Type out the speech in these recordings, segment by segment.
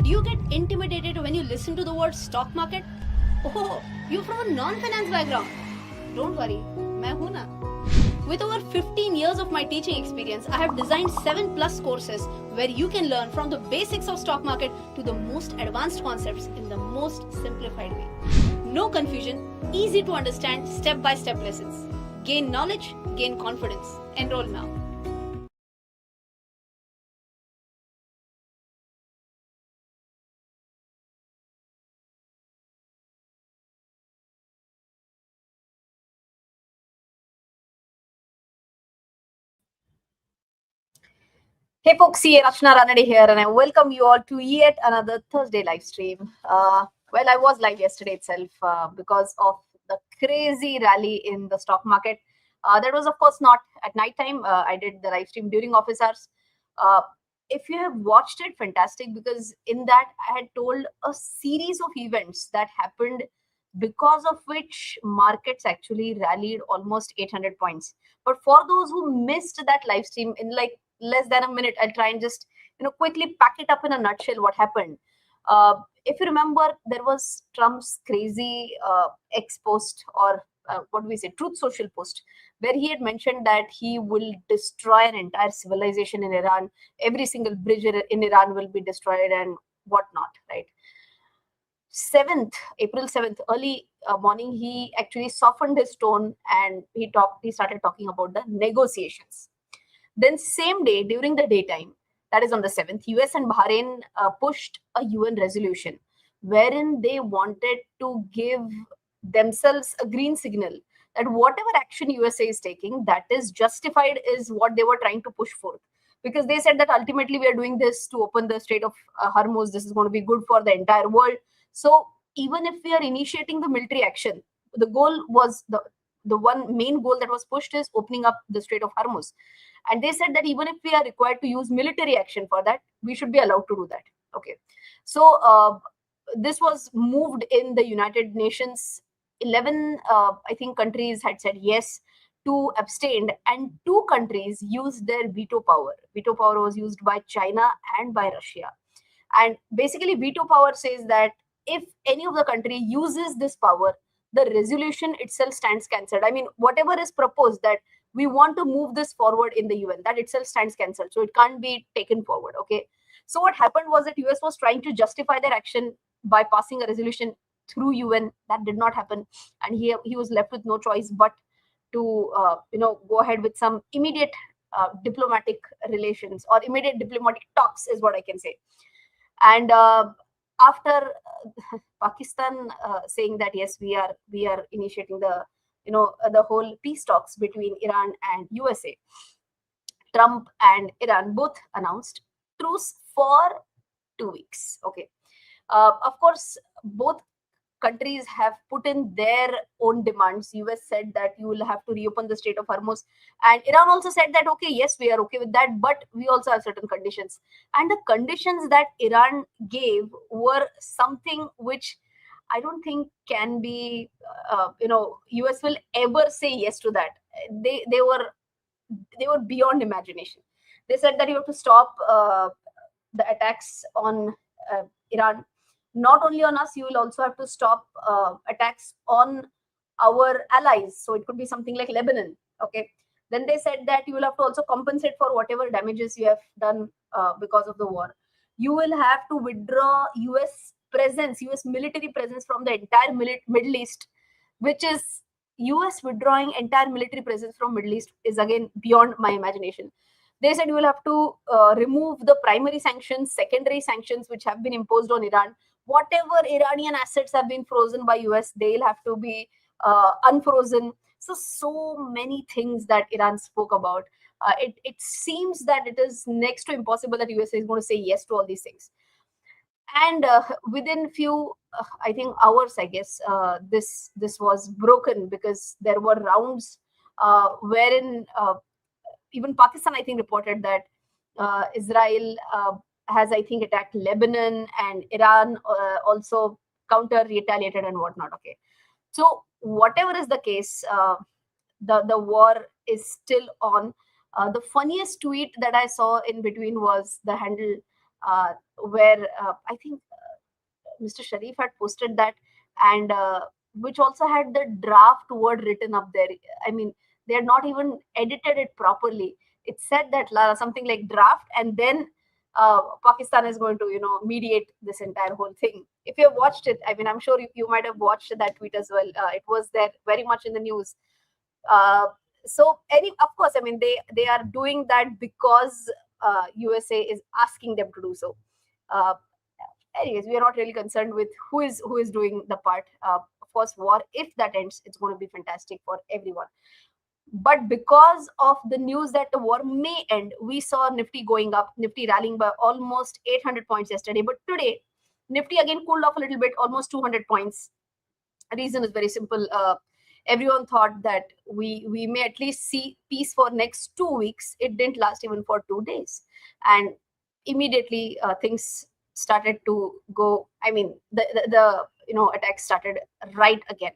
Do you get intimidated when you listen to the word stock market? Oh, you're from a non-finance background. Don't worry, मैं हूं ना. With over 15 years of my teaching experience, I have designed 7+ courses where you can learn from the basics of stock market to the most advanced concepts in the most simplified way. No confusion, easy to understand step-by-step lessons. Gain knowledge, gain confidence. Enroll now. Hey folks, Rachana Ranade here, and I welcome you all to yet another Thursday live stream. I was live yesterday itself because of the crazy rally in the stock market. That was, of course, not at night time. I did the live stream during office hours. If you have watched it, fantastic, because in that I had told a series of events that happened because of which markets actually rallied almost 800 points. But for those who missed that live stream, in like less than a minute, I'll try and just quickly pack it up in a nutshell what happened. If you remember, there was Trump's crazy X post, or what do we say, Truth Social post, where he had mentioned that he will destroy an entire civilization in Iran. Every single bridge in Iran will be destroyed and whatnot, right? April 7th, early morning, he actually softened his tone and he started talking about the negotiations. Then same day, during the daytime, that is on the 7th, US and Bahrain pushed a UN resolution wherein they wanted to give themselves a green signal that whatever action USA is taking, that is justified, is what they were trying to push forth. Because they said that ultimately we are doing this to open the Strait of Hormuz. This is going to be good for the entire world. So even if we are initiating the military action, the goal was the one main goal that was pushed is opening up the Strait of Hormuz. And they said that even if we are required to use military action for that, we should be allowed to do that. Okay. So this was moved in the United Nations. 11, I think, countries had said yes, 2 abstained, and 2 countries used their veto power. Veto power was used by China and by Russia. And basically, veto power says that if any of the country uses this power, the resolution itself stands cancelled. I mean, whatever is proposed that we want to move this forward in the UN, that itself stands cancelled. So it can't be taken forward. Okay. So what happened was that US was trying to justify their action by passing a resolution through UN. That did not happen, and he was left with no choice but to go ahead with some immediate diplomatic relations, or immediate diplomatic talks, is what I can say. And after Pakistan saying that yes, we are initiating the whole peace talks between Iran and USA, Trump and Iran both announced truce for 2 weeks. Okay. Of course, both countries have put in their own demands. US said that you will have to reopen the Strait of Hormuz, and Iran also said that okay, yes, we are okay with that, but we also have certain conditions. And the conditions that Iran gave were something which I don't think can be US will ever say yes to that. They were beyond imagination. They said that you have to stop the attacks on Iran. Not only on us, you will also have to stop attacks on our allies. So it could be something like Lebanon. Okay. Then they said that you will have to also compensate for whatever damages you have done because of the war. You will have to withdraw US presence, US military presence from the entire Middle East, which is US withdrawing entire military presence from Middle East is again beyond my imagination. They said you will have to remove the primary sanctions, secondary sanctions which have been imposed on Iran. Whatever Iranian assets have been frozen by US, they'll have to be unfrozen. So many things that Iran spoke about. It seems that it is next to impossible that USA is going to say yes to all these things. And within few, I think, hours, I guess, this was broken, because there were rounds wherein even Pakistan, I think, reported that Israel has, I think, attacked Lebanon, and Iran also counter retaliated and whatnot. Okay. So whatever is the case, the war is still on. The funniest tweet that I saw in between was the handle where I think Mr. Sharif had posted that, and which also had the draft word written up there. I mean, they had not even edited it properly. It said that something like draft, and then Pakistan is going to, mediate this entire whole thing. If you have watched it, I mean, I'm sure you might have watched that tweet as well. It was there very much in the news. So, of course, I mean, they are doing that because USA is asking them to do so. Uh, Anyways, we are not really concerned with who is doing the part. Of course, war, if that ends, it's going to be fantastic for everyone. But because of the news that the war may end, we saw Nifty going up, Nifty rallying by almost 800 points yesterday. But today, Nifty again cooled off a little bit, almost 200 points. Reason is very simple. Everyone thought that we may at least see peace for next 2 weeks. It didn't last even for 2 days, and immediately things started to go. I mean, the attacks started right again.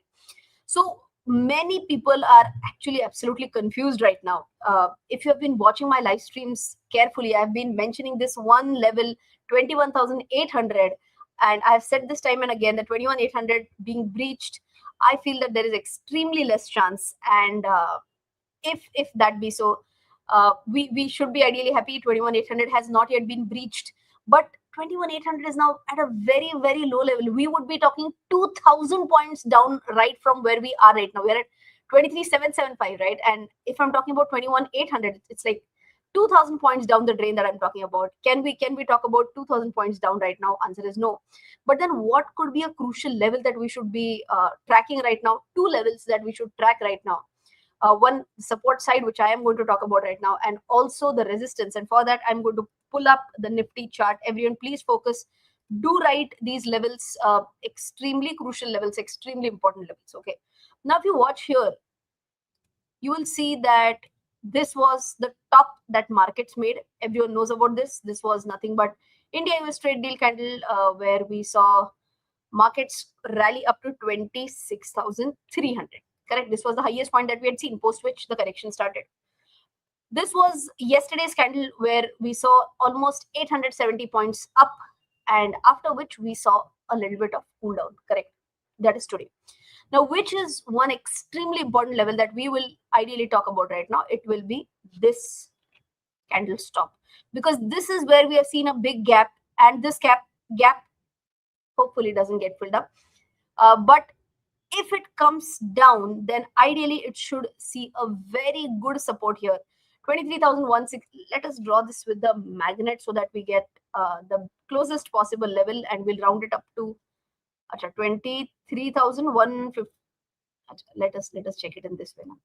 So many people are actually absolutely confused right now. If you have been watching my live streams carefully, I've been mentioning this one level, 21,800, and I've said this time and again that 21,800 being breached, I feel that there is extremely less chance. And if that be so, we should be ideally happy. 21,800 has not yet been breached, but 21,800 is now at a very, very low level. We would be talking 2,000 points down right from where we are right now. We're at 23,775, right? And if I'm talking about 21,800, it's like 2,000 points down the drain that I'm talking about. Can we talk about 2,000 points down right now? Answer is no. But then what could be a crucial level that we should be tracking right now? Two levels that we should track right now. One support side, which I am going to talk about right now, and also the resistance. And for that, I'm going to pull up the Nifty chart. Everyone, please focus. Do write these levels, extremely crucial levels, extremely important levels. Okay. Now, if you watch here, you will see that this was the top that markets made. Everyone knows about this. This was nothing but India US trade deal candle, where we saw markets rally up to 26,300. Correct. This was the highest point that we had seen, post which the correction started. This was yesterday's candle where we saw almost 870 points up, and after which we saw a little bit of cool down. Correct. That is today. Now, which is one extremely important level that we will ideally talk about right now? It will be this candle stop, because this is where we have seen a big gap, and this gap hopefully doesn't get filled up. But if it comes down, then ideally it should see a very good support here. 23,016. Let us draw this with the magnet so that we get the closest possible level, and we'll round it up to 23,150. Let us check it in this way now.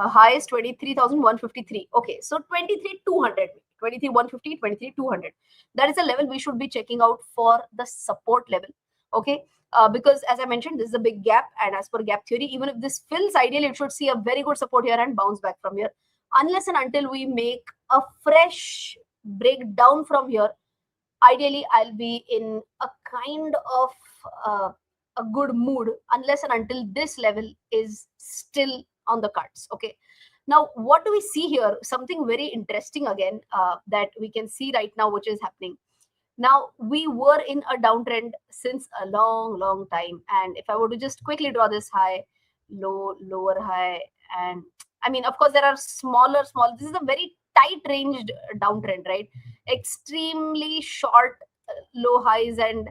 High is 23,153. Okay, so 23,200, 23,150, 23,200. That is a level we should be checking out for the support level. Okay, because as I mentioned, this is a big gap, and as per gap theory, even if this fills, ideally it should see a very good support here and bounce back from here. Unless and until we make a fresh breakdown from here, ideally I'll be in a kind of a good mood, unless and until this level is still on the cards. Okay, now what do we see here? Something very interesting again, that we can see right now, which is happening. Now, we were in a downtrend since a long time, and if I were to just quickly draw this high, low, lower high, and I mean, of course, there are small. This is a very tight ranged downtrend, right? Extremely short low highs and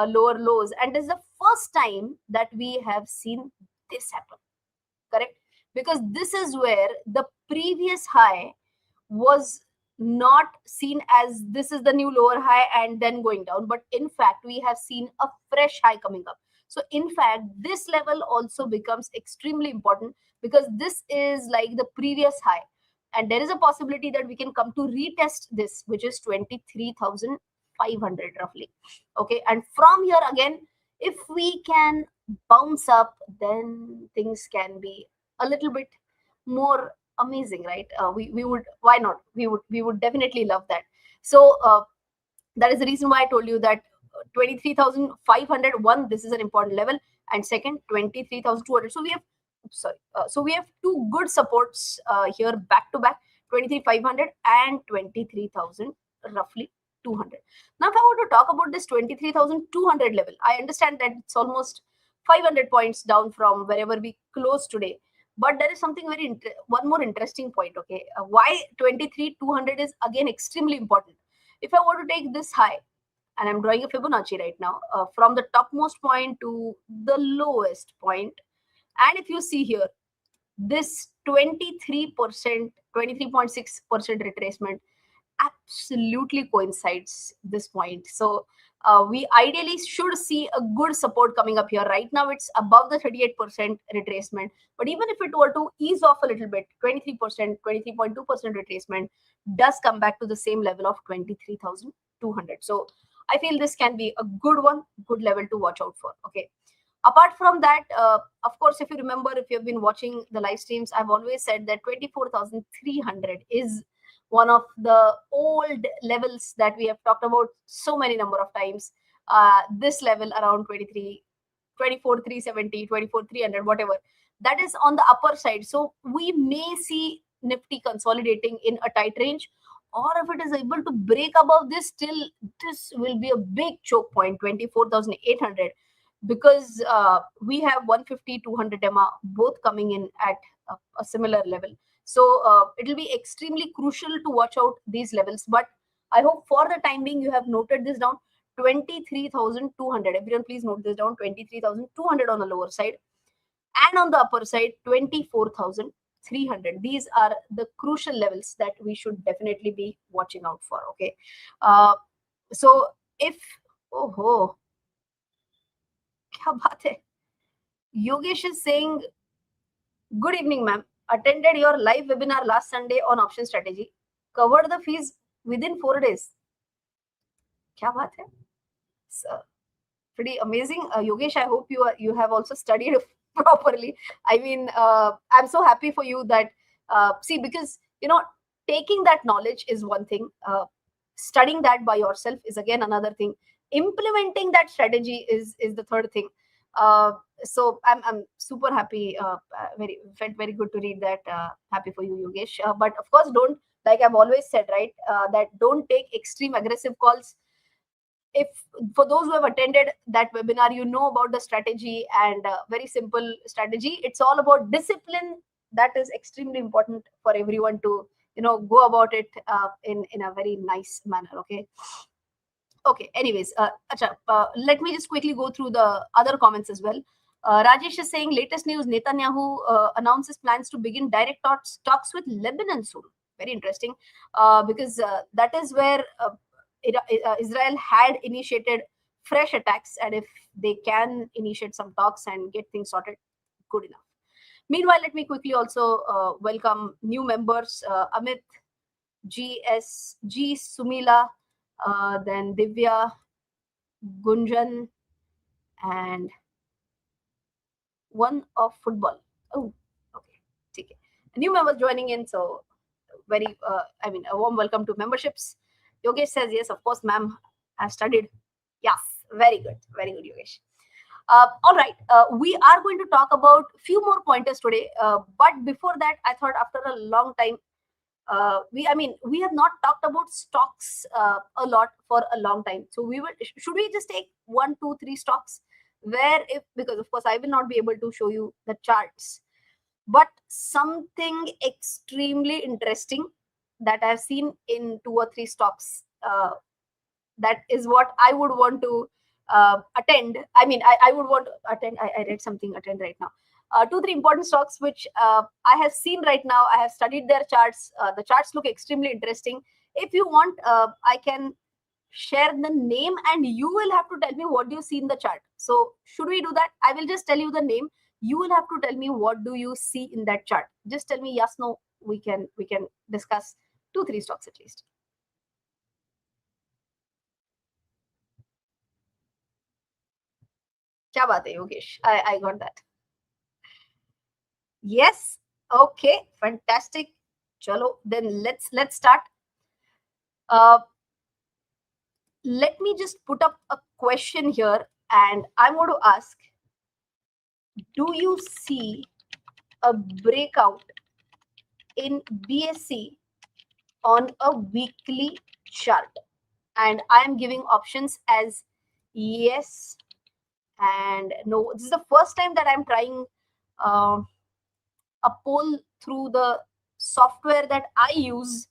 lower lows, and this is the first time that we have seen this happen. Correct? Because this is where the previous high was not seen as this is the new lower high and then going down, but in fact we have seen a fresh high coming up. So in fact this level also becomes extremely important, because this is like the previous high, and there is a possibility that we can come to retest this, which is 23,500 roughly. Okay, and from here again, if we can bounce up, then things can be a little bit more amazing, right? We would, why not, we would definitely love that. So that is the reason why I told you that 23,500, one, this is an important level, and second, 23,200. So we have so we have two good supports here back to back, 23,500 and 23,000 roughly 23,200. Now, if I want to talk about this 23,200 level, I understand that it's almost 500 points down from wherever we closed today. But there is something one more interesting point. Okay, why 23,200 is again extremely important. If I want to take this high, and I'm drawing a Fibonacci right now, from the topmost point to the lowest point, and if you see here, this 23%, 23.6% retracement absolutely coincides this point. So we ideally should see a good support coming up here. Right now it's above the 38% retracement, but even if it were to ease off a little bit, 23%, 23.2% retracement does come back to the same level of 23,200. So I feel this can be a good one, good level to watch out for. Okay, apart from that, of course, if you remember, if you've been watching the live streams, I've always said that 24,300 is one of the old levels that we have talked about so many number of times. This level around 24,370, 24,300, whatever, that is on the upper side. So we may see Nifty consolidating in a tight range, or if it is able to break above this, still this will be a big choke point, 24,800, because we have 150, 200 EMA both coming in at a similar level. So it will be extremely crucial to watch out these levels. But I hope for the time being you have noted this down, 23,200. Everyone please note this down, 23,200 on the lower side, and on the upper side 24,300. These are the crucial levels that we should definitely be watching out for. Okay, so if kya baat hai? Yogesh is saying, good evening, ma'am. Attended your live webinar last Sunday on option strategy. Covered the fees within 4 days. Kya baat hai? So, pretty amazing. Yogesh, I hope you have also studied properly. I mean, I'm so happy for you that, see, because, taking that knowledge is one thing. Studying that by yourself is again another thing. Implementing that strategy is the third thing. So I'm super happy. Felt very good to read that. Happy for you, Yogesh. But of course, don't, like I've always said, right? That don't take extreme aggressive calls. If for those who have attended that webinar, you know about the strategy, and very simple strategy. It's all about discipline. That is extremely important for everyone to go about it in a very nice manner. Okay, anyways, let me just quickly go through the other comments as well. Rajesh is saying, latest news, Netanyahu announces plans to begin direct talks with Lebanon soon. Very interesting, because that is where Israel had initiated fresh attacks, and if they can initiate some talks and get things sorted, good enough. Meanwhile, let me quickly also welcome new members, Amit, G, Sumila, then Divya, Gunjan, and one of football. Oh, okay. Okay. New members joining in, so very, a warm welcome to memberships. Yogesh says, yes, of course, ma'am, I studied. Yes, very good, Yogesh. All right, we are going to talk about few more pointers today. But before that, I thought after a long time, we have not talked about stocks a lot for a long time. So should we just take 1, 2, 3 stocks because of course I will not be able to show you the charts, but something extremely interesting that I've seen in 2 or 3 stocks, that is what I would want to attend. I would want to attend. I read something attend right now. 2, 3 important stocks which I have seen right now. I have studied their charts. The charts look extremely interesting. If you want, I can share the name and you will have to tell me what do you see in the chart. So should we do that? I will just tell you the name. You will have to tell me what do you see in that chart. Just tell me yes, no. We can discuss 2, 3 stocks at least. क्या बात है Yogesh? I got that. Yes. Okay. Fantastic. Chalo. Then let's start. Let me just put up a question here, and I'm going to ask: do you see a breakout in BSC on a weekly chart? and I am giving options as yes and no. This is the first time that I'm trying a poll through the software that I use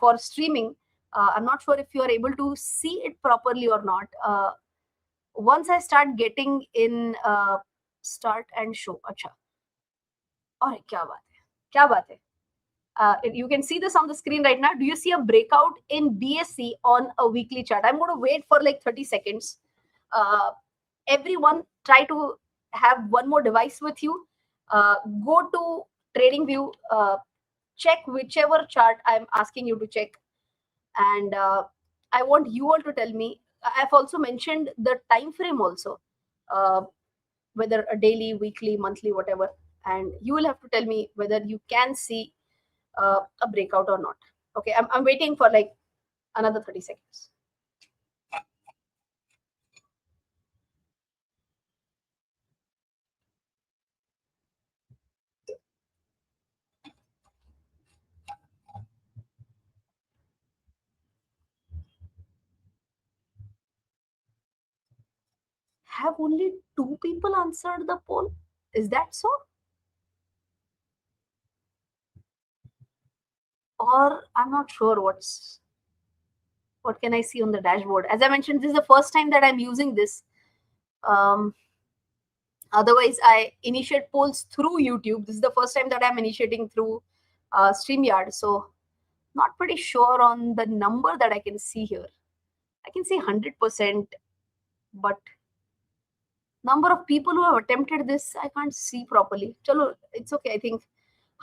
for streaming. I'm not sure if you are able to see it properly or not. Once I start getting in start and show, acha, अरे क्या बात है, क्या बात है. You can see this on the screen right now. Do you see a breakout in BSC on a weekly chart? I'm going to wait for like 30 seconds. Everyone try to have one more device with you. Go to TradingView, check whichever chart I'm asking you to check. And I want you all to tell me. I've also mentioned the time frame also, whether a daily, weekly, monthly, whatever. And you will have to tell me whether you can see a breakout or not. Okay, I'm waiting for like another 30 seconds. Have only 2 people answered the poll? Is that so? Or I'm not sure what can I see on the dashboard. As I mentioned, this is the first time that I'm using this. Otherwise, I initiate polls through YouTube. This is the first time that I'm initiating through StreamYard. So not pretty sure on the number that I can see here. I can see 100%, but number of people who have attempted this, I can't see properly. Chalo, it's okay. I think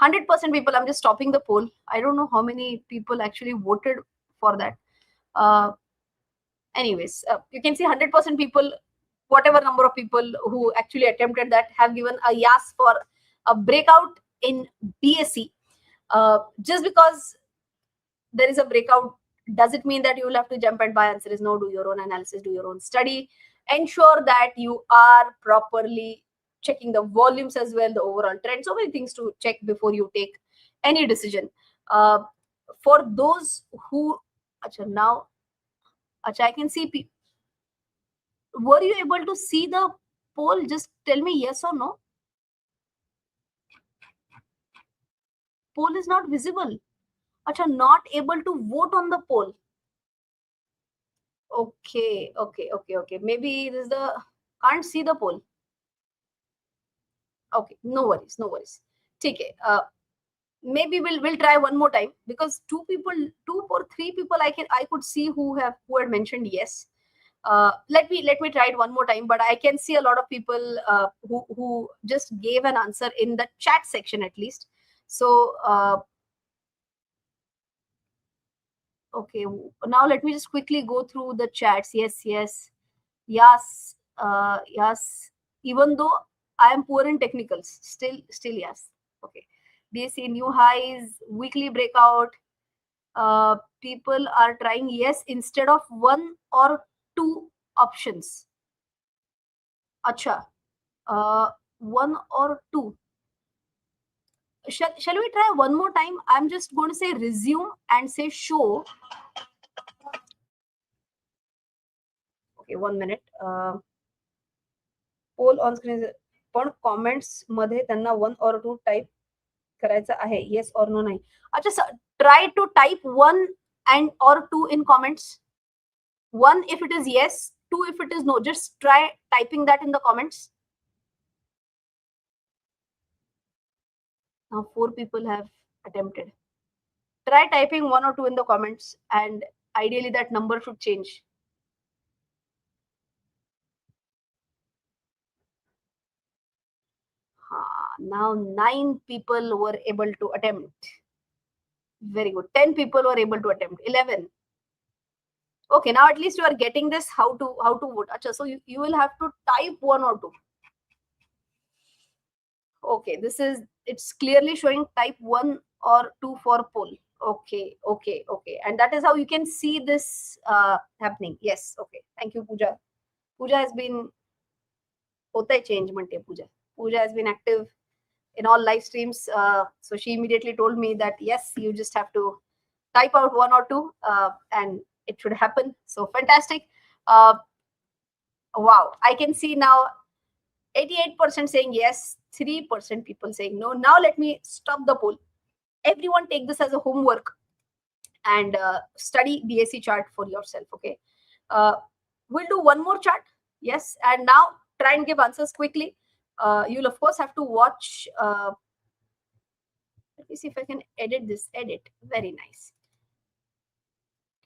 100% people, I'm just stopping the poll. I don't know how many people actually voted for that. Anyways, you can see 100% people, whatever number of people who actually attempted that, have given a yes for a breakout in BSC. Just because there is a breakout, does it mean that you will have to jump and buy? Answer is no. Do your own analysis, do your own study. Ensure that you are properly checking the volumes as well, the overall trend. So many things to check before you take any decision. For those who, now, I can see. Were you able to see the poll? Just tell me yes or no. Poll is not visible. Not able to vote on the poll. Okay. Maybe this is the can't see the poll. Okay, no worries. Okay. Maybe we'll try one more time, because 2 or 3 people I could see who had mentioned yes. Let me try it one more time, but I can see a lot of people who just gave an answer in the chat section at least. So okay, now let me just quickly go through the chats. Yes. Even though I am poor in technicals, still yes. Okay. DSC new highs, weekly breakout. People are trying yes instead of 1 or 2 options. Acha. 1 or 2. Shall we try one more time? I'm just going to say resume and say show. Okay, 1 minute. Poll on screen पण comments मध्ये त्यांना 1 or 2 type करायचं आहे, yes और no नाही. अच्छा, try to type 1 and or 2 in comments. 1 if it is yes, 2 if it is no. Just try typing that in the comments. Now 4 people have attempted. Try typing 1 or 2 in the comments, and ideally that number should change. Now 9 people were able to attempt. Very good. 10 people were able to attempt. 11. Okay, now at least you are getting this how to vote. Achha, so you will have to type 1 or 2. Okay, it's clearly showing type 1 or 2 for poll. Okay. And that is how you can see this happening. Yes. Okay. Thank you, Pooja. Pooja has been change Pooja has been active in all live streams. So she immediately told me that yes, you just have to type out 1 or 2 and it should happen. So fantastic. Wow, I can see now 88% saying yes, 3% people saying no. Now let me stop the poll. Everyone take this as a homework and study BSc chart for yourself. Okay, we'll do one more chart. Yes, and now try and give answers quickly. You'll of course have to watch. Let me see if I can edit this. Edit, very nice.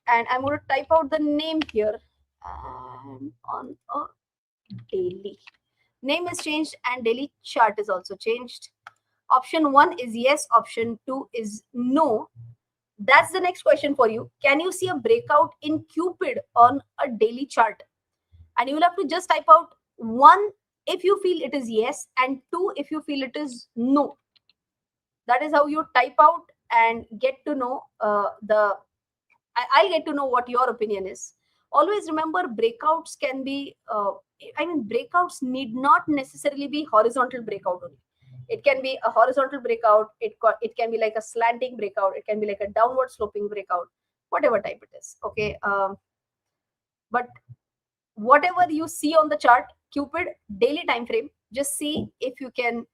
And I'm going to type out the name here. And on a daily, name is changed and daily chart is also changed. Option 1 is yes, option 2 is no. That's the next question for you. Can you see a breakout in Cupid on a daily chart? And you will have to just type out 1 if you feel it is yes and 2 if you feel it is no. That is how you type out and get to know I'll get to know what your opinion is. Always remember, breakouts can be, breakouts need not necessarily be horizontal breakout only. It can be a horizontal breakout. It can be like a slanting breakout. It can be like a downward sloping breakout, whatever type it is. Okay. But whatever you see on the chart, Cupid daily time frame, just see if you can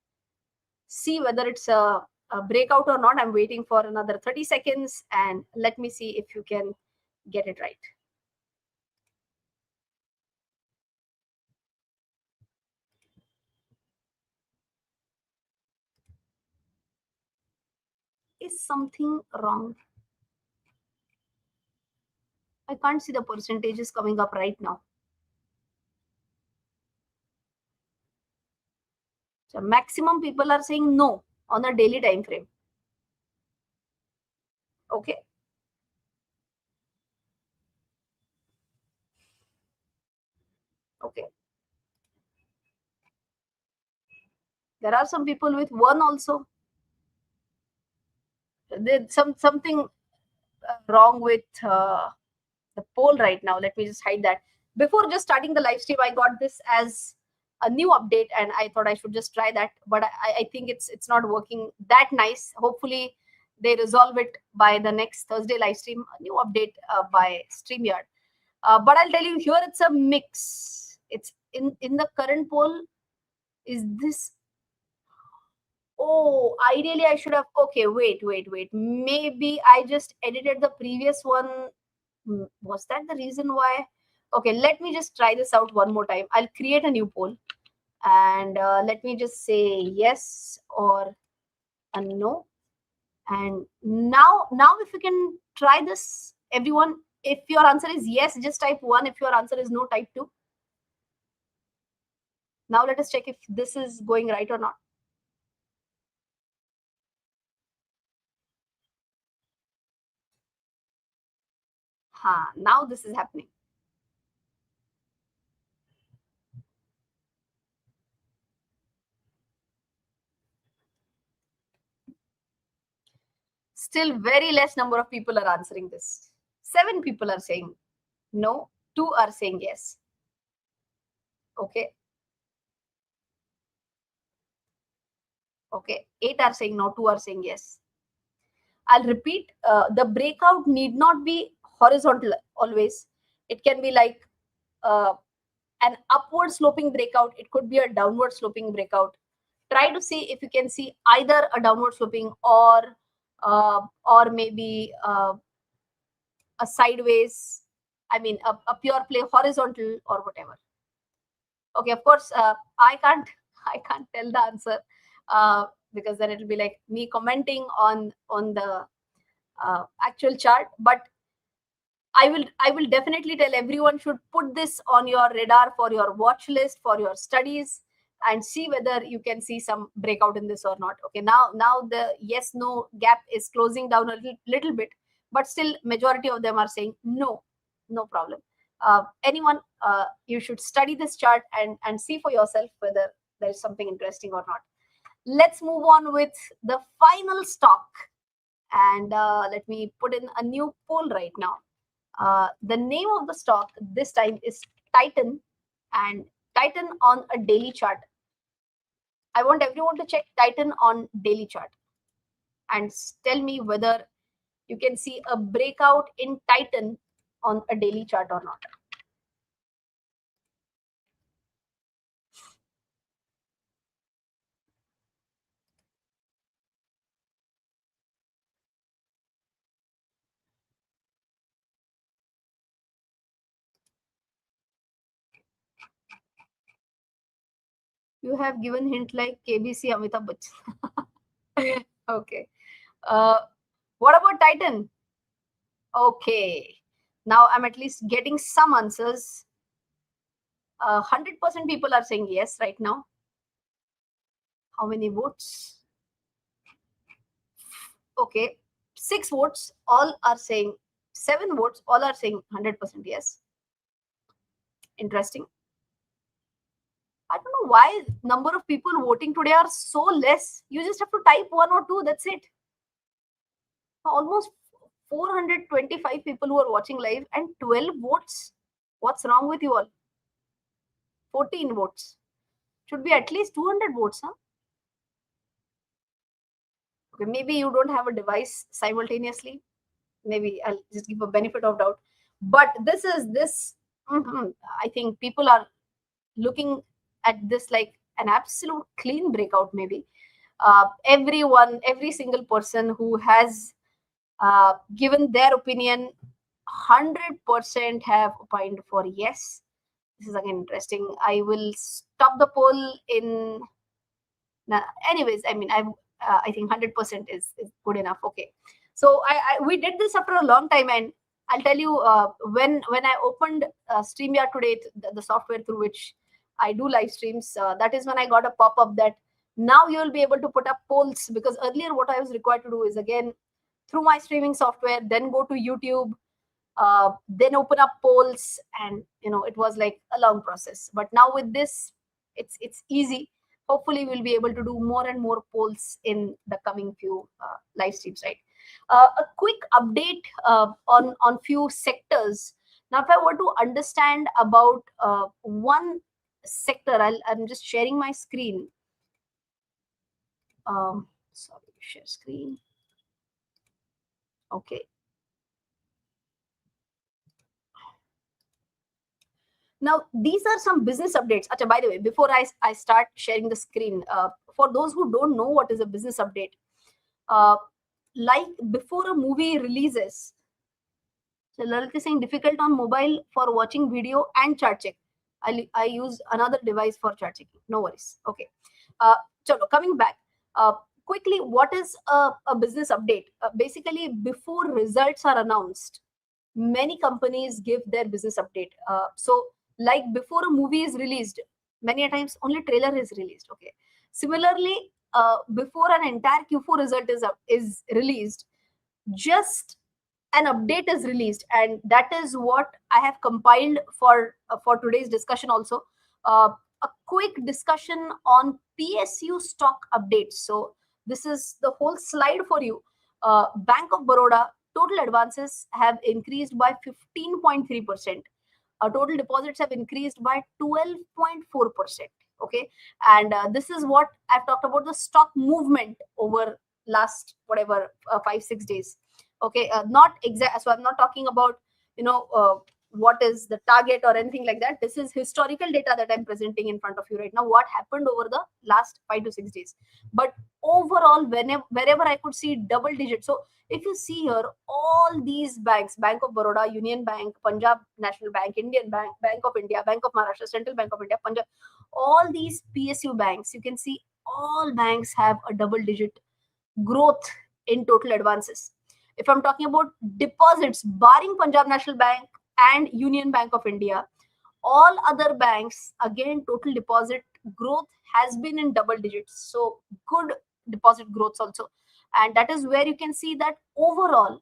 see whether it's a breakout or not. I'm waiting for another 30 seconds and let me see if you can get it right. Is something wrong? I can't see the percentages coming up right now. So maximum people are saying no on a daily time frame. Okay. Okay. There are some people with 1 also. There's something wrong with the poll right now. Let me just hide that. Before just starting the live stream, I got this as a new update and I thought I should just try that. But I think it's not working that nice. Hopefully they resolve it by the next Thursday live stream, a new update by StreamYard. But I'll tell you here, it's a mix. It's in the current poll. Is this? Oh, ideally I should have. Okay, wait. Maybe I just edited the previous one. Was that the reason why? Okay, let me just try this out one more time. I'll create a new poll and let me just say yes or a no. And now if you can try this, everyone, if your answer is yes, just type 1. If your answer is no, type 2. Now let us check if this is going right or not. Now this is happening. Still very less number of people are answering this. 7 people are saying no, 2 are saying yes. Okay. Okay, 8 are saying no, 2 are saying yes. I'll repeat, the breakout need not be horizontal always. It can be like an upward sloping breakout. It could be a downward sloping breakout. Try to see if you can see either a downward sloping or maybe a sideways. I mean, a pure play horizontal or whatever. Okay, of course, I can't tell the answer because then it'll be like me commenting on the actual chart. But I will definitely tell everyone should put this on your radar for your watch list for your studies and see whether you can see some breakout in this or not. Okay, now the yes no gap is closing down a little bit, but still majority of them are saying no problem. Anyone, you should study this chart and see for yourself whether there is something interesting or not. Let's move on with the final stock, and let me put in a new poll right now. The name of the stock this time is Titan, and Titan on a daily chart. I want everyone to check Titan on daily chart and tell me whether you can see a breakout in Titan on a daily chart or not. You have given hint like KBC Amitabh Bachchan. Okay. What about Titan? Okay. Now I'm at least getting some answers. 100% people are saying yes right now. How many votes? Okay. 6 votes. All are saying 7 votes. All are saying 100% yes. Interesting. I don't know why number of people voting today are so less. You just have to type 1 or 2. That's it. Almost 425 people who are watching live and 12 votes. What's wrong with you all? 14 votes. Should be at least 200 votes, huh? Okay, maybe you don't have a device simultaneously. Maybe I'll just give a benefit of doubt. But this is this. I think people are looking at this like an absolute clean breakout. Maybe everyone, every single person who has given their opinion, 100% have opined for yes. This is again interesting. I will stop the poll in. Anyways, I mean, I think 100% is good enough. Okay, so we did this after a long time, and I'll tell you when I opened StreamYard today, the software through which I do live streams. That is when I got a pop up that now you will be able to put up polls, because earlier what I was required to do is again through my streaming software, then go to YouTube, then open up polls, and it was like a long process. But now with this, it's easy. Hopefully we'll be able to do more and more polls in the coming few live streams, right? A quick update on few sectors. Now if I were to understand about one sector, I'm just sharing my screen. Sorry, share screen. Okay. Now, these are some business updates. Achha, by the way, before I start sharing the screen, for those who don't know what is a business update, like before a movie releases, so Lalit is saying difficult on mobile for watching video and chart check. I use another device for chart checking. No worries. Okay. Chalo, coming back. Quickly, what is a business update? Basically, before results are announced, many companies give their business update. So like before a movie is released, many a times only trailer is released. Okay. Similarly, before an entire Q4 result is released, just an update is released, and that is what I have compiled for today's discussion also. A quick discussion on PSU stock updates. So this is the whole slide for you. Bank of Baroda total advances have increased by 15.3%. Total deposits have increased by 12.4%. Okay, and this is what I've talked about, the stock movement over last whatever 5-6 days. Okay, not exact. So I'm not talking about what is the target or anything like that. This is historical data that I'm presenting in front of you right now. What happened over the last 5 to 6 days? But overall, wherever I could see double digits. So if you see here, all these banks, Bank of Baroda, Union Bank, Punjab National Bank, Indian Bank, Bank of India, Bank of Maharashtra, Central Bank of India, Punjab, all these PSU banks, you can see all banks have a double digit growth in total advances. If I'm talking about deposits, barring Punjab National Bank and Union Bank of India, all other banks, again, total deposit growth has been in double digits. So good deposit growths also. And that is where you can see that overall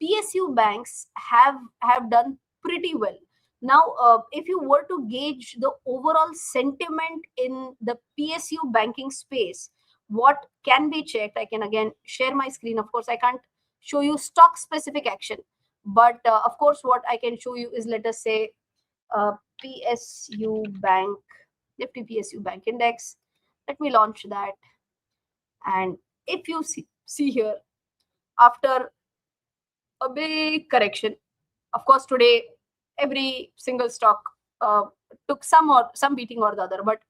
PSU banks have done pretty well. Now, if you were to gauge the overall sentiment in the PSU banking space, what can be checked? I can again share my screen. Of course, I can't show you stock specific action, but of course, what I can show you is, let us say, PSU bank, Nifty PSU bank index. Let me launch that. And if you see here, after a big correction, Of course, today every single stock took some beating or the other, but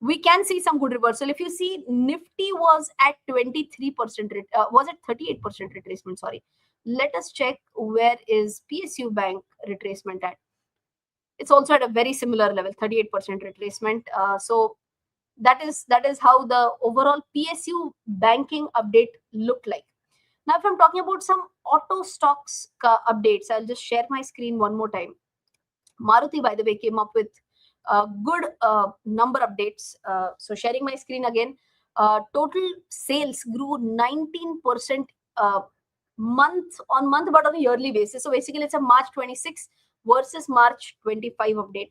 we can see some good reversal. If you see, Nifty was at 23%, was at 38% retracement. Sorry. Let us check where is PSU Bank retracement at. It's also at a very similar level, 38% retracement. So that is how the overall PSU banking update looked like. Now, if I'm talking about some auto stocks updates, I'll just share my screen one more time. Maruti, by the way, came up with good number updates. So sharing my screen again, total sales grew 19% month on month, but on a yearly basis. So basically, it's a March 26 versus March 25 update.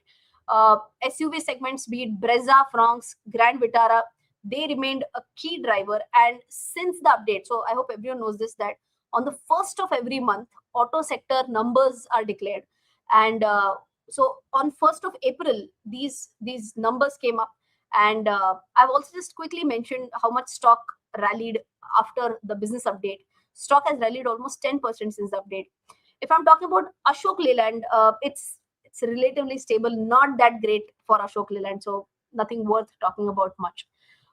SUV segments, be it Brezza, Franx, Grand Vitara, they remained a key driver. And since the update, so I hope everyone knows this, that on the first of every month, auto sector numbers are declared. And so on 1st of April, these numbers came up. And I've also just quickly mentioned how much stock rallied after the business update. Stock has rallied almost 10% since the update. If I'm talking about Ashok Leyland, it's relatively stable, not that great for Ashok Leyland, so nothing worth talking about much.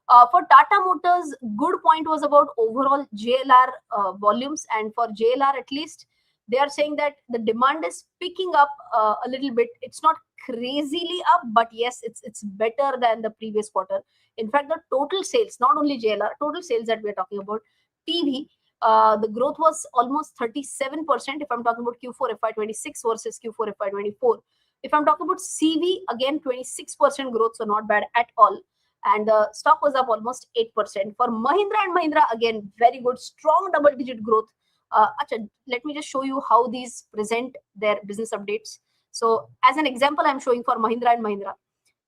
For Tata Motors, good point was about overall JLR volumes, and for JLR at least, they are saying that the demand is picking up a little bit. It's not crazily up, but yes, it's better than the previous quarter. In fact, the total sales, not only JLR, total sales that we're talking about, PV, the growth was almost 37% if I'm talking about Q4 FY26 versus Q4 FY24. If I'm talking about CV, again 26% growth, so not bad at all. And the stock was up almost 8%. For Mahindra and Mahindra, again, very good, strong double-digit growth. Acha, let me just show you how these present their business updates. So as an example, I'm showing for Mahindra and Mahindra.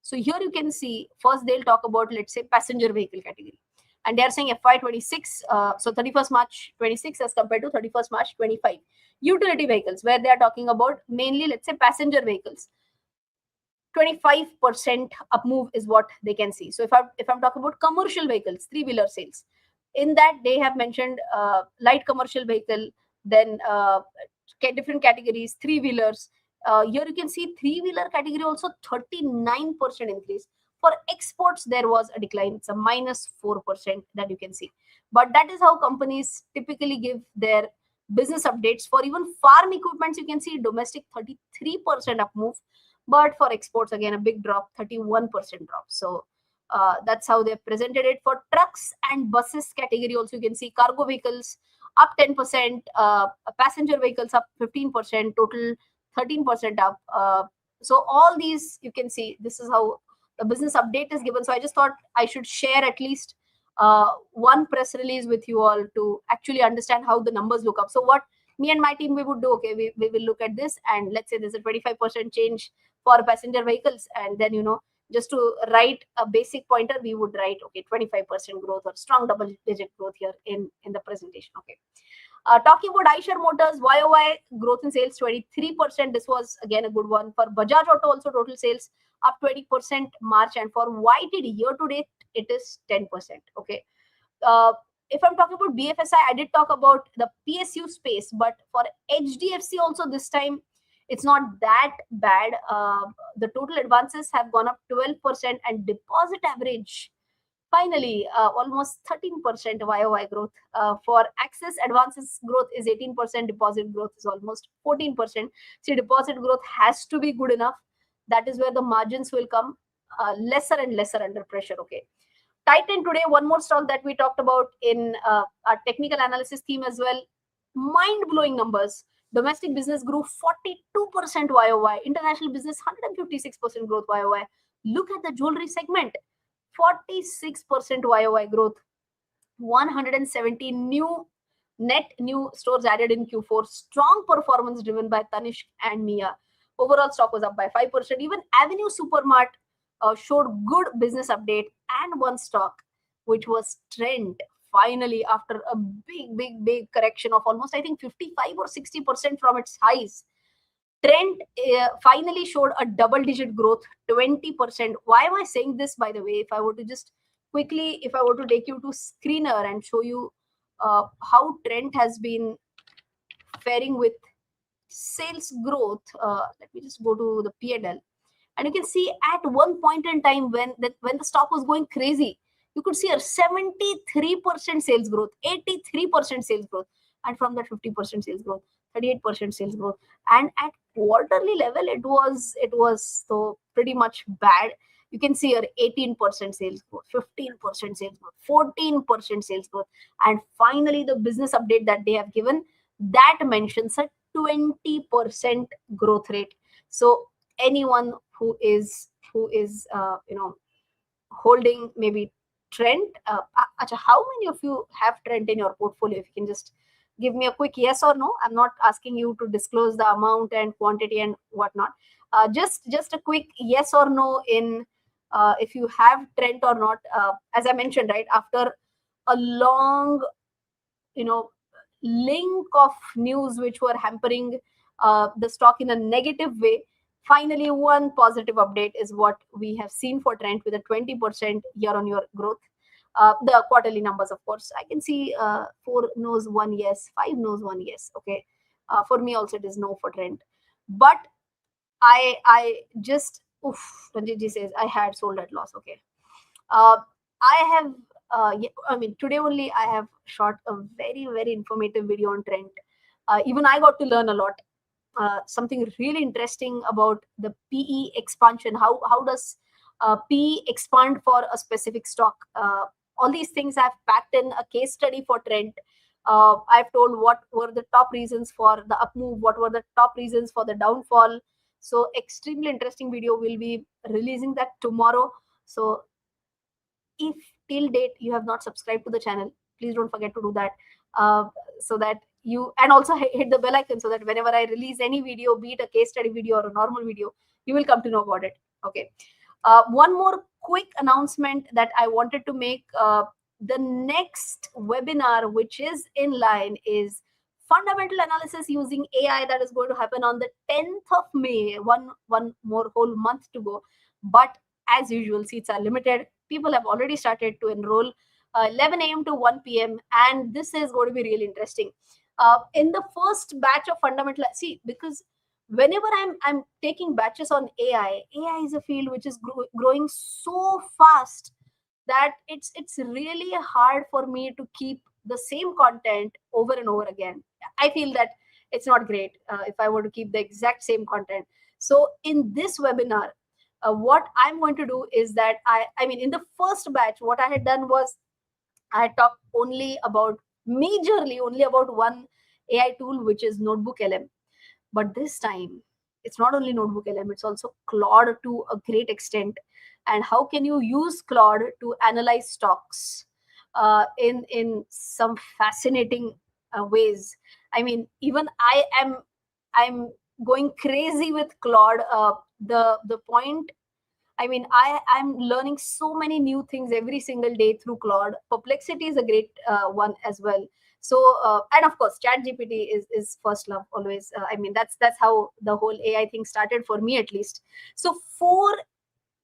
So here you can see, first they'll talk about, let's say, passenger vehicle category. And they are saying FY26, so 31st March 26 as compared to 31st March 25. Utility vehicles, where they are talking about mainly, let's say, passenger vehicles. 25% up move is what they can see. So if I'm talking about commercial vehicles, three-wheeler sales, in that they have mentioned light commercial vehicle, then different categories, three-wheelers. Here you can see three-wheeler category also 39% increase. For exports, there was a decline. It's a minus 4% that you can see. But that is how companies typically give their business updates. For even farm equipments, you can see domestic 33% up move. But for exports, again, a big drop, 31% drop. So that's how they've presented it. For trucks and buses category, also you can see cargo vehicles up 10%, passenger vehicles up 15%, total 13% up. So all these, you can see, this is how the business update is given. So I just thought I should share at least one press release with you all to actually understand how the numbers look up. So what me and my team, we would do, okay, we will look at this, and let's say there's a 25% change for passenger vehicles, and then just to write a basic pointer, we would write, okay, 25% growth or strong double digit growth here in the presentation. Okay, talking about Eicher Motors, YOY growth in sales 23%. This was again a good one. For Bajaj Auto also, total sales up 20% March, and for YTD year to date it is 10%. Okay, if I'm talking about BFSI, I did talk about the PSU space, but for HDFC also this time, it's not that bad. The total advances have gone up 12%, and deposit average, finally, almost 13% YOY growth. For Axis, advances growth is 18%, deposit growth is almost 14%. See, deposit growth has to be good enough. That is where the margins will come lesser and lesser under pressure. Okay. Titan today, one more stock that we talked about in our technical analysis team as well. Mind-blowing numbers. Domestic business grew 42% YOY. International business 156% growth YOY. Look at the jewelry segment, 46% YOY growth. 170 net new stores added in Q4. Strong performance driven by Tanishq and Mia. Overall stock was up by 5%. Even Avenue Supermart showed good business update, and one stock which was Trend, finally after a big correction of almost, I think, 55 or 60% from its highs. Trend finally showed a double-digit growth, 20%. Why am I saying this, by the way? If I were to just quickly, if I were to take you to screener and show you how Trend has been faring with sales growth, let me just go to the P&L, and you can see at one point in time when the stock was going crazy, you could see a 73% sales growth, 83% sales growth, and from that 50% sales growth, 38% sales growth, and at quarterly level it was so pretty much bad. You can see a 18% sales growth, 15% sales growth, 14% sales growth, and finally the business update that they have given, that mentions a 20% growth rate. So anyone who is holding maybe Trent, Acha, how many of you have Trent in your portfolio? If you can just give me a quick yes or no. I'm not asking you to disclose the amount and quantity and whatnot. Just a quick yes or no in if you have Trent or not. As I mentioned, right, after a long you know link of news which were hampering the stock in a negative way, finally one positive update is what we have seen for Trent with a 20% year on year growth. The quarterly numbers, of course, I can see 4 no's, 1 yes, 5 no's, 1 yes. Okay, for me also it is no for Trent, but I just oof, Ranjit ji says I had sold at loss. Okay, uh, I have, I mean, today only I have shot a very, very informative video on Trent. Even I got to learn a lot. Something really interesting about the PE expansion. How does PE expand for a specific stock? All these things I've packed in a case study for Trent. I've told what were the top reasons for the up move, what were the top reasons for the downfall. So extremely interesting video. We'll be releasing that tomorrow. So if till date you have not subscribed to the channel, please don't forget to do that, so that you, and also hit the bell icon so that whenever I release any video, be it a case study video or a normal video, you will come to know about it. Okay, one more quick announcement that I wanted to make. The next webinar which is in line is fundamental analysis using AI, that is going to happen on the 10th of May. One more whole month to go, but as usual, seats are limited. People have already started to enroll, 11 a.m. to 1 p.m. And this is going to be really interesting. In the first batch of fundamental, see, because whenever I'm taking batches on AI is a field which is growing so fast that it's really hard for me to keep the same content over and over again. I feel that it's not great if I were to keep the exact same content. So in this webinar, what I'm going to do is that I mean, in the first batch, what I had done was I talked majorly only about one AI tool, which is Notebook LM. But this time, it's not only Notebook LM, it's also Claude to a great extent. And how can you use Claude to analyze stocks in some fascinating ways? I mean, even I'm going crazy with Claude. The point, I mean, I'm learning so many new things every single day through Claude. Perplexity is a great one as well. So, and of course, ChatGPT is first love always. I mean, that's how the whole AI thing started for me, at least. So, 4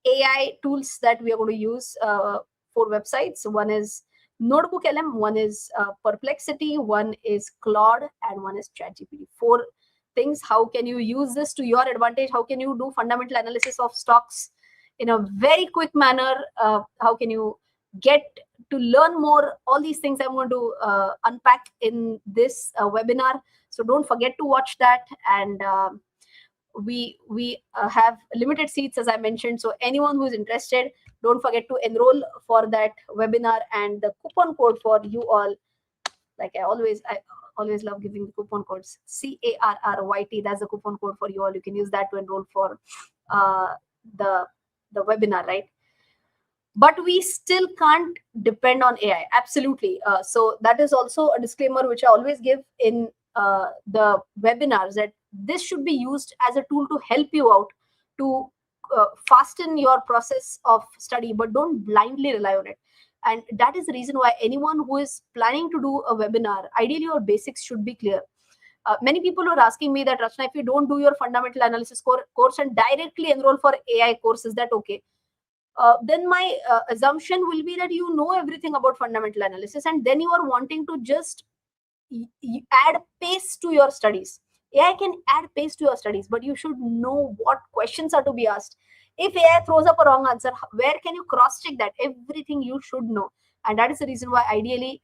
AI tools that we are going to use, 4 websites. One is Notebook LM, one is Perplexity, one is Claude, and one is ChatGPT. 4 things. How can you use this to your advantage? How can you do fundamental analysis of stocks in a very quick manner? How can you get to learn more? All these things I'm going to unpack in this webinar. So don't forget to watch that. And we have limited seats, as I mentioned. So anyone who is interested, don't forget to enroll for that webinar. And the coupon code for you all, like I always love giving the coupon codes. CARRYT, that's the coupon code for you all. You can use that to enroll for the webinar, right? But we still can't depend on AI. Absolutely. So that is also a disclaimer which I always give in the webinars, that this should be used as a tool to help you out to fasten your process of study, but don't blindly rely on it. And that is the reason why anyone who is planning to do a webinar, ideally your basics should be clear. Many people are asking me that, Rachana, if you don't do your fundamental analysis course and directly enroll for AI course, is that okay? Then my assumption will be that you know everything about fundamental analysis, and then you are wanting to just add pace to your studies. AI can add pace to your studies, but you should know what questions are to be asked. If AI throws up a wrong answer, where can you cross check that? Everything you should know. And that is the reason why ideally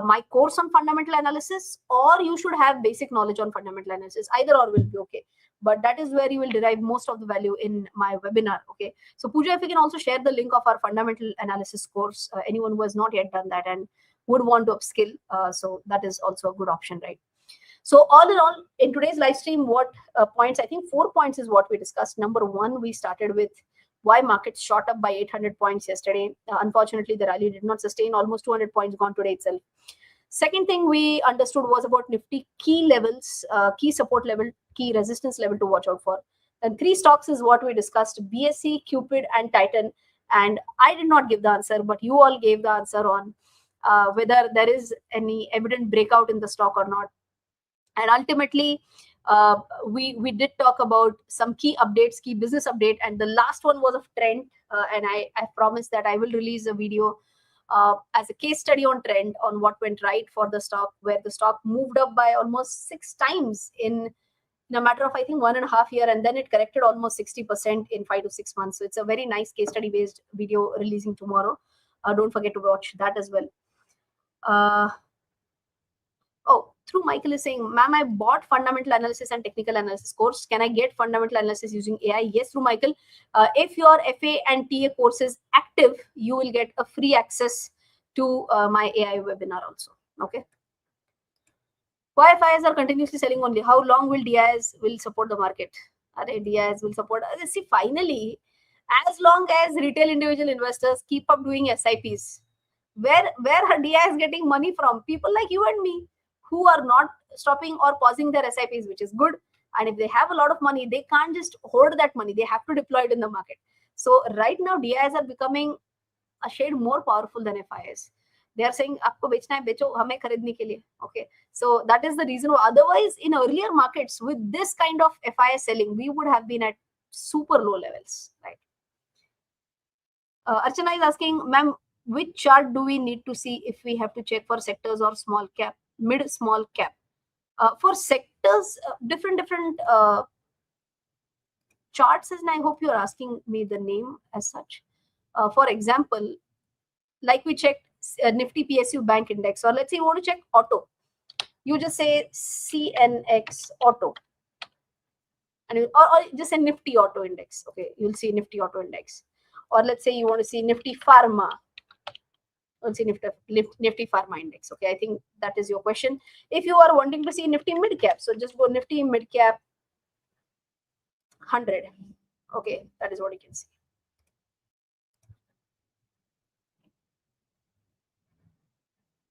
my course on fundamental analysis, or you should have basic knowledge on fundamental analysis, either or will be okay. But that is where you will derive most of the value in my webinar. Okay. So Pooja, if you can also share the link of our fundamental analysis course, anyone who has not yet done that and would want to upskill. So that is also a good option, right? So all in all, in today's live stream, what points? I think 4 points is what we discussed. Number one, we started with why markets shot up by 800 points yesterday. Unfortunately, the rally did not sustain. Almost 200 points gone today itself. Second thing we understood was about Nifty key levels, key support level, key resistance level to watch out for. And 3 stocks is what we discussed: BSE, Cupid, and Titan. And I did not give the answer, but you all gave the answer on whether there is any evident breakout in the stock or not. And ultimately, we did talk about some key updates, key business update, and the last one was of trend. And I promised that I will release a video as a case study on trend on what went right for the stock, where the stock moved up by almost 6 times in a matter of, I think, 1.5 years, and then it corrected almost 60% in 5 to 6 months. So it's a very nice case study based video releasing tomorrow. Don't forget to watch that as well. Oh, through Michael is saying, ma'am, I bought fundamental analysis and technical analysis course. Can I get fundamental analysis using AI? Yes, through Michael. If your FA and TA course is active, you will get a free access to my AI webinar also. Okay. Why FIs are continuously selling only? How long will DIs will support the market? DIs will support. See, finally, as long as retail individual investors keep up doing SIPs, where are DIs getting money from? People like you and me, who are not stopping or pausing their SIPs, which is good. And if they have a lot of money, they can't just hoard that money. They have to deploy it in the market. So right now, DIs are becoming a shade more powerful than FIs. They are saying, "Aapko bechna hai, becho, hame kharidne ke liye." Okay. So that is the reason why. Otherwise, in earlier markets, with this kind of FIS selling, we would have been at super low levels, right? Archana is asking, ma'am, which chart do we need to see if we have to check for sectors or small cap, mid small cap? For sectors, different charts, and I hope you're asking me the name as such. For example, like we checked Nifty PSU Bank Index, or let's say you want to check auto. You just say CNX Auto, and or just say Nifty Auto Index. Okay, you'll see Nifty Auto Index. Or let's say you want to see Nifty Pharma. Let's see Nifty Pharma Index. Okay, I think that is your question. If you are wanting to see Nifty Mid Cap, so just go Nifty Mid Cap 100. Okay, that is what you can see.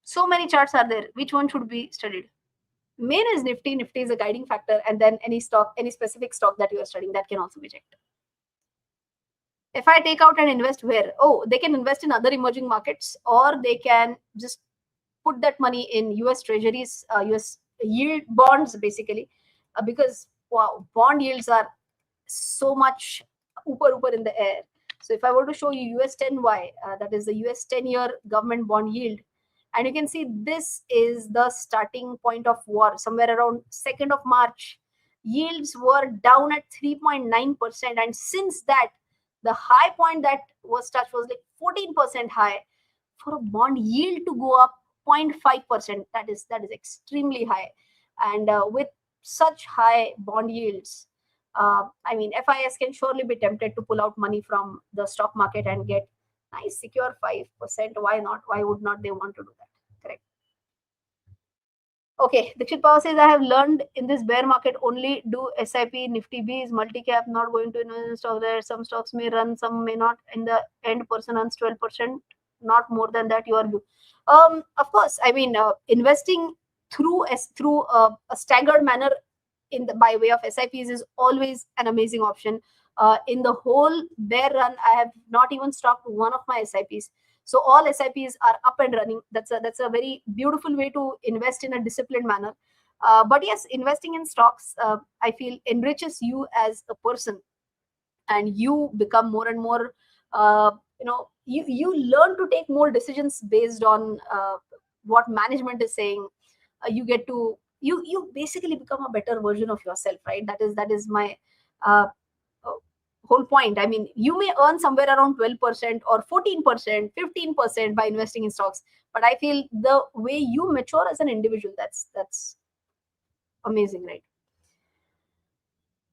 So many charts are there. Which one should be studied? Main is Nifty. Nifty is a guiding factor, and then any stock, any specific stock that you are studying, that can also be checked. If I take out and invest where? Oh, they can invest in other emerging markets, or they can just put that money in US treasuries, US yield bonds, basically, because wow, bond yields are so much upper in the air. So if I were to show you US 10Y, that is the US 10-year government bond yield, and you can see this is the starting point of war, somewhere around 2nd of March. Yields were down at 3.9%, and since that, the high point that was touched was like 14% high. For a bond yield to go up 0.5%, that is extremely high. And with such high bond yields, I mean, FIS can surely be tempted to pull out money from the stock market and get nice secure 5%. Why not? Why would not they want to do that? Correct. Okay, Dikshit Power says, I have learned in this bear market only do SIP. Nifty B is multi-cap, not going to invest in stocks there. Some stocks may run, some may not. In the end, person earns 12%, not more than that. Your view. Of course, I mean, investing through a staggered manner by way of SIPs is always an amazing option. In the whole bear run, I have not even stopped one of my SIPs. So all SIPs are up and running. That's a very beautiful way to invest in a disciplined manner. But yes, investing in stocks, I feel, enriches you as a person, and you become more and more, you learn to take more decisions based on what management is saying. You get to you basically become a better version of yourself, right? That is my uh, whole point. I mean, you may earn somewhere around 12% or 14%, 15% by investing in stocks, but I feel the way you mature as an individual, that's amazing, right?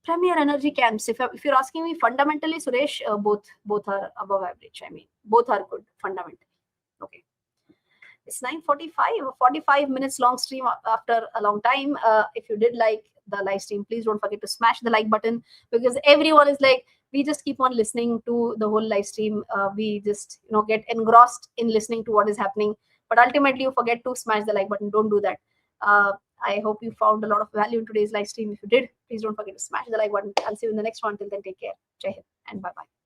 Premier energy camps. If you're asking me fundamentally, Suresh, both are above average. I mean, both are good fundamentally. Okay. It's 9:45, a 45 minutes long stream after a long time. If you did like the live stream, please don't forget to smash the like button, because everyone is like, we just keep on listening to the whole live stream. We just get engrossed in listening to what is happening, but ultimately you forget to smash the like button. Don't do that. I hope you found a lot of value in today's live stream. If you did, please don't forget to smash the like button. I'll see you in the next one. Till then, take care. Jai Hind and bye bye.